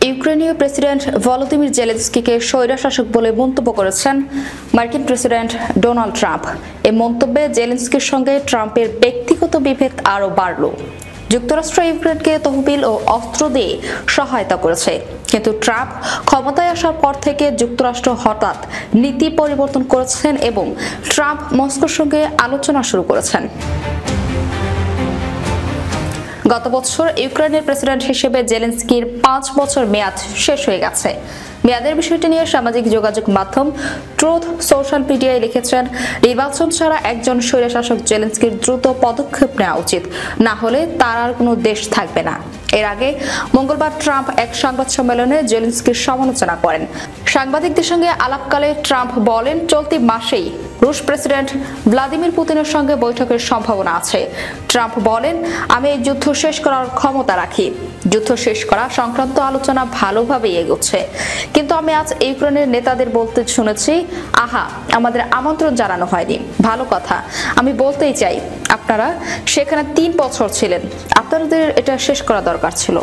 ইউক্রেনীয় president Volodymyr জেলেনস্কিকে স্বৈরশাসক বলে মন্তব্য করেছেন মার্কিন প্রেসিডেন্ট ডোনাল্ড ট্রাম্প। এই মন্তব্যে জেলেনস্কির সঙ্গে ট্রাম্পের ব্যক্তিগত বিভেদ আরও বাড়ল। যুক্তরাষ্ট্র ইউক্রেনকে তহবিল ও অস্ত্র দিয়ে সহায়তা করেছে, কিন্তু ট্রাম্প ক্ষমতায় আসার পর থেকে যুক্তরাষ্ট্র হঠাৎ নীতি পরিবর্তন করেছেন এবং ট্রাম্প মস্কোর সঙ্গে আলোচনা শুরু করেছেন। গত বছর ইউক্রেনের প্রেসিডেন্ট হিসেবে জেলেনস্কির 5 বছর মেয়াদ শেষ হয়ে গেছে। মেয়াদের বিষয়টি নিয়ে সামাজিক যোগাযোগ মাধ্যম ট্রুথ সোশ্যাল মিডিয়ায় লিখেছেন, নির্বাচন ছাড়া একজন স্বৈরশাসক জেলেনস্কির দ্রুত পদক্ষেপ নেওয়া উচিত, না হলে তার আর কোনো দেশ থাকবে না। এর আগে মঙ্গলবার ট্রাম্প এক সংবাদ সম্মেলনে জেলেনস্কির সমালোচনা করেন। সাংবাদিকদের সঙ্গে আলাপকালে ট্রাম্প বলেন, চলতি মাসেই রুশ প্রেসিডেন্ট ভ্লাদিমির পুতিনের সঙ্গে বৈঠকের সম্ভাবনা আছে। ট্রাম্প বলেন, আমি এই যুদ্ধ শেষ করার ক্ষমতা রাখি। যুদ্ধ শেষ করা সংক্রান্ত আলোচনা ভালোভাবেই এগোচ্ছে, কিন্তু আমি আজ ইউক্রেনের নেতাদের বলতে শুনেছি, আহা, আমাদের আমন্ত্রণ জানানো হয়নি। ভালো কথা, আমি বলতেই চাই, আপনারা সেখানে 3 বছর ছিলেন, আপনাদের এটা শেষ করা দরকার ছিল।